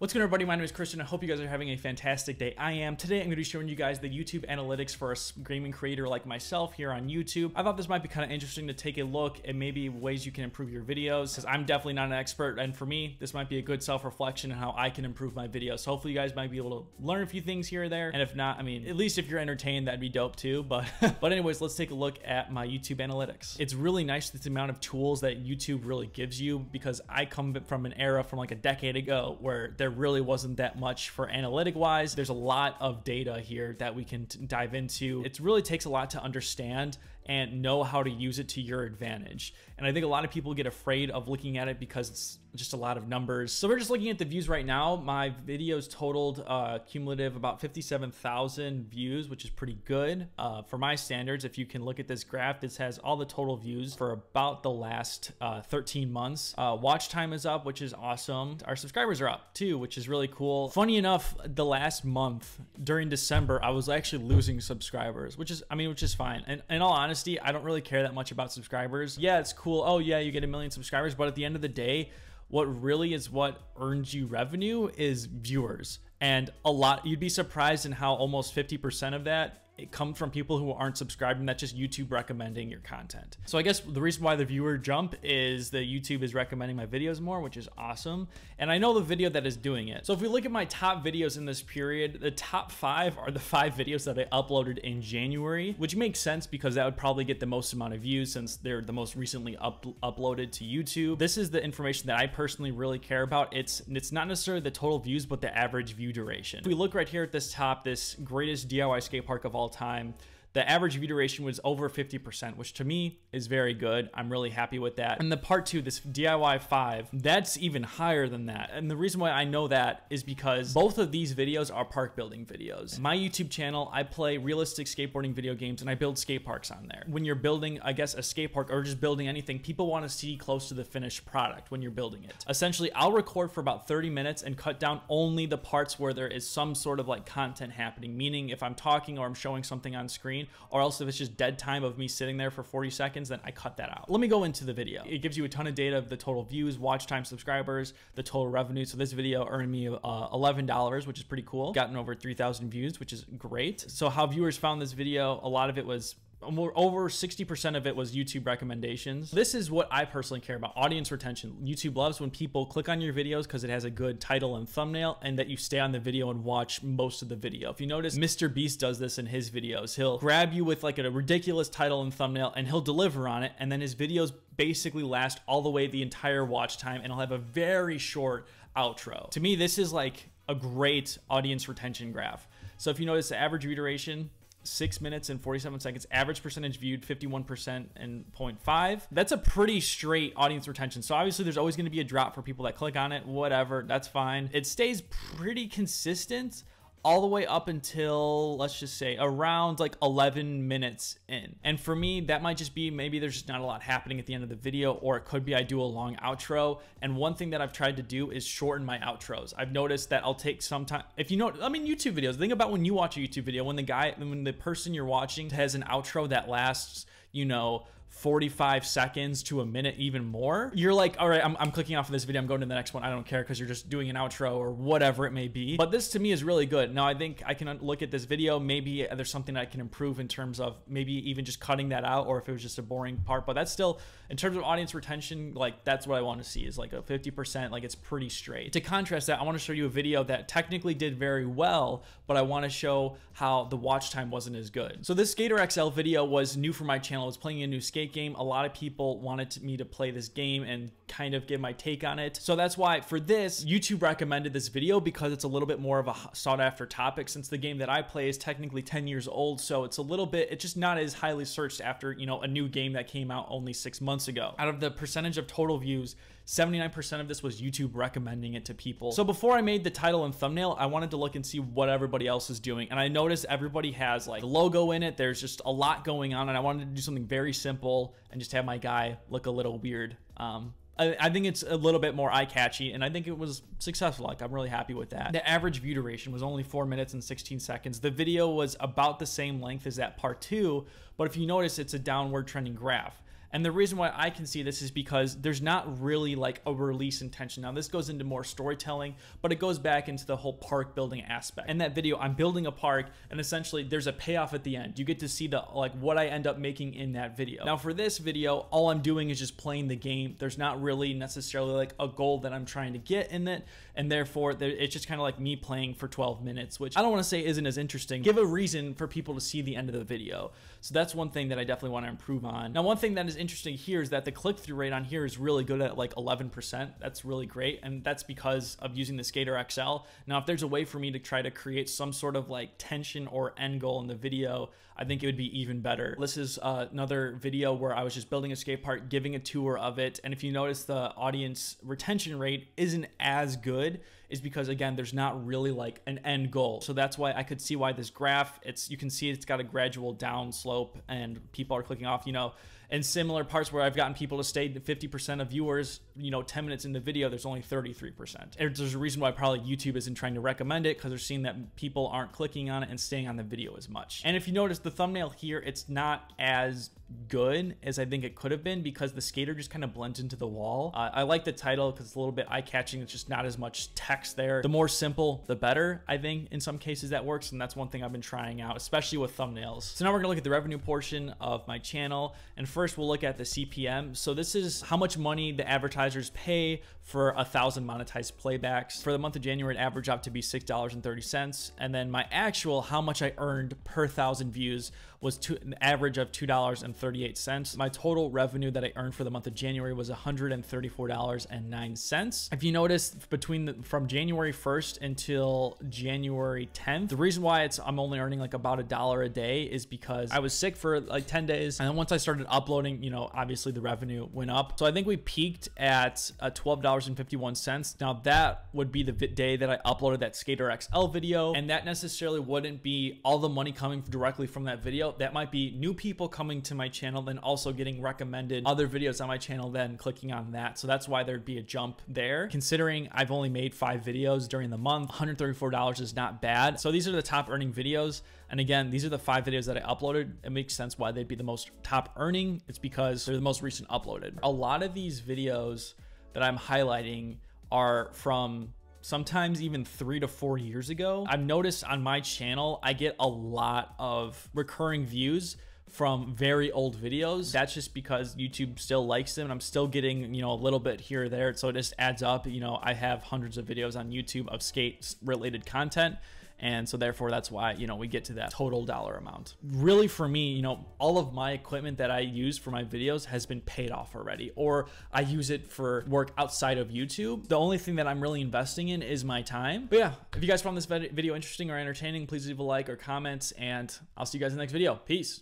What's good, everybody? My name is Christian. I hope you guys are having a fantastic day. I am. Today, I'm going to be showing you guys the YouTube analytics for a gaming creator like myself here on YouTube. I thought this might be kind of interesting to take a look at maybe ways you can improve your videos, because I'm definitely not an expert, and for me, this might be a good self-reflection on how I can improve my videos. So hopefully you guys might be able to learn a few things here or there, and if not, I mean, at least if you're entertained, that'd be dope too. But anyways, let's take a look at my YouTube analytics. It's really nice, the amount of tools that YouTube really gives you, because I come from an era from like a decade ago where there really wasn't that much for analytic wise. There's a lot of data here that we can dive into. It really takes a lot to understand and know how to use it to your advantage. And I think a lot of people get afraid of looking at it because it's just a lot of numbers. So we're just looking at the views right now. My videos totaled cumulative about 57,000 views, which is pretty good for my standards. If you can look at this graph, this has all the total views for about the last 13 months. Watch time is up, which is awesome. Our subscribers are up too, which is really cool. Funny enough, the last month during December, I was actually losing subscribers, which is fine. And in all honesty, I don't really care that much about subscribers. Yeah, it's cool. Oh yeah, you get 1 million subscribers, but at the end of the day, what really is what earns you revenue is viewers. And you'd be surprised in how almost 50% of that it comes from people who aren't subscribed, and that's just YouTube recommending your content. So I guess the reason why the viewer jump is that YouTube is recommending my videos more, which is awesome. And I know the video that is doing it. So if we look at my top videos in this period, the top 5 are the 5 videos that I uploaded in January, which makes sense because that would probably get the most amount of views since they're the most recently uploaded to YouTube. This is the information that I personally really care about. It's not necessarily the total views, but the average view duration. If we look right here at this top, this greatest DIY skate park of all time, the average view duration was over 50%, which to me is very good. I'm really happy with that. And the part 2, this DIY 5, that's even higher than that. And the reason why I know that is because both of these videos are park building videos. My YouTube channel, I play realistic skateboarding video games and I build skate parks on there. When you're building, I guess, a skate park or just building anything, people want to see close to the finished product when you're building it. Essentially, I'll record for about 30 minutes and cut down only the parts where there is some sort of like content happening, meaning if I'm talking or I'm showing something on screen, or else if it's just dead time of me sitting there for 40 seconds, then I cut that out. Let me go into the video. It gives you a ton of data of the total views, watch time, subscribers, the total revenue. So this video earned me $11, which is pretty cool. Gotten over 3,000 views, which is great. So how viewers found this video, a lot of it was over 60% of it was YouTube recommendations. This is what I personally care about, audience retention. YouTube loves when people click on your videos because it has a good title and thumbnail, and that you stay on the video and watch most of the video. If you notice, Mr. Beast does this in his videos. He'll grab you with like a ridiculous title and thumbnail and he'll deliver on it, and then his videos basically last all the way the entire watch time, and he'll have a very short outro. To me, this is like a great audience retention graph. So if you notice the average view duration, 6 minutes and 47 seconds, average percentage viewed 51% and 0.5. That's a pretty straight audience retention. So obviously there's always going to be a drop for people that click on it, whatever, that's fine. It stays pretty consistent all the way up until, let's just say, around like 11 minutes in. And for me, that might just be maybe there's just not a lot happening at the end of the video, or it could be I do a long outro. And one thing that I've tried to do is shorten my outros. I've noticed that I'll take some time. If you know, I mean, YouTube videos, think about when you watch a YouTube video, when the person you're watching has an outro that lasts, you know, 45 seconds to a minute, even more, you're like, all right, I'm clicking off of this video, I'm going to the next one, I don't care, because you're just doing an outro or whatever it may be. But this to me is really good. Now I think I can look at this video, maybe there's something I can improve in terms of maybe even just cutting that out, or if it was just a boring part. But that's still, in terms of audience retention, like that's what I want to see, is like a 50%, like it's pretty straight. To contrast that, I want to show you a video that technically did very well, but I want to show how the watch time wasn't as good. So this Skater XL video was new for my channel. I was playing a new skate game. A lot of people wanted me to play this game and kind of give my take on it. So that's why for this, YouTube recommended this video, because it's a little bit more of a sought after topic, since the game that I play is technically 10 years old. So it's a little bit, it's just not as highly searched after, you know, a new game that came out only 6 months ago. Out of the percentage of total views, 79% of this was YouTube recommending it to people. So before I made the title and thumbnail, I wanted to look and see what everybody else is doing. And I noticed everybody has like a logo in it. There's just a lot going on, and I wanted to do something very simple and just have my guy look a little weird. I think it's a little bit more eye-catchy, and I think it was successful. Like, I'm really happy with that. The average view duration was only 4 minutes and 16 seconds. The video was about the same length as that part 2, but if you notice, it's a downward trending graph. And the reason why I can see this is because there's not really like a release intention. Now this goes into more storytelling, but it goes back into the whole park building aspect. In that video, I'm building a park, and essentially there's a payoff at the end. You get to see the like what I end up making in that video. Now for this video, all I'm doing is just playing the game. There's not really necessarily like a goal that I'm trying to get in it, and therefore it's just kind of like me playing for 12 minutes, which I don't want to say isn't as interesting. Give a reason for people to see the end of the video. So that's one thing that I definitely want to improve on. Now one thing that is interesting here is that the click-through rate on here is really good at like 11%. That's really great, and that's because of using the Skater XL. Now if there's a way for me to try to create some sort of like tension or end goal in the video, I think it would be even better. This is another video where I was just building a skate park, giving a tour of it, and if you notice the audience retention rate isn't as good, is because again there's not really like an end goal. So that's why I could see why this graph, you can see it's got a gradual down slope and people are clicking off, you know, and similar parts where I've gotten people to stay to 50% of viewers, you know, 10 minutes in the video, there's only 33%. And there's a reason why probably YouTube isn't trying to recommend it, because they're seeing that people aren't clicking on it and staying on the video as much. And if you notice the thumbnail here, it's not as good as I think it could have been because the skater just kind of blends into the wall. I like the title because it's a little bit eye-catching. It's just not as much text there. The more simple, the better. I think in some cases that works, and that's one thing I've been trying out, especially with thumbnails. So now we're gonna look at the revenue portion of my channel, and first we'll look at the CPM. So this is how much money the advertisers pay for 1,000 monetized playbacks. For the month of January, it averaged out to be $6.30, and then my actual how much I earned per 1,000 views was an average of $2.38. My total revenue that I earned for the month of January was $134.09. If you notice, from January 1st until January 10th, the reason why I'm only earning like about $1 a day is because I was sick for like 10 days, and then once I started uploading, you know, obviously the revenue went up. So I think we peaked at $12.51. Now that would be the day that I uploaded that Skater XL video, and that necessarily wouldn't be all the money coming directly from that video. That might be new people coming to my channel, then also getting recommended other videos on my channel, then clicking on that. So that's why there'd be a jump there. Considering I've only made 5 videos during the month, $134 is not bad. So these are the top earning videos. And again, these are the 5 videos that I uploaded. It makes sense why they'd be the most top earning. It's because they're the most recent uploaded. A lot of these videos that I'm highlighting are from sometimes even 3 to 4 years ago. I've noticed on my channel, I get a lot of recurring views from very old videos. That's just because YouTube still likes them, and I'm still getting, you know, a little bit here or there. So it just adds up. You know, I have hundreds of videos on YouTube of skate related content. And so therefore that's why, you know, we get to that total dollar amount. Really for me, you know, all of my equipment that I use for my videos has been paid off already, or I use it for work outside of YouTube. The only thing that I'm really investing in is my time. But yeah, if you guys found this video interesting or entertaining, please leave a like or comment, and I'll see you guys in the next video. Peace.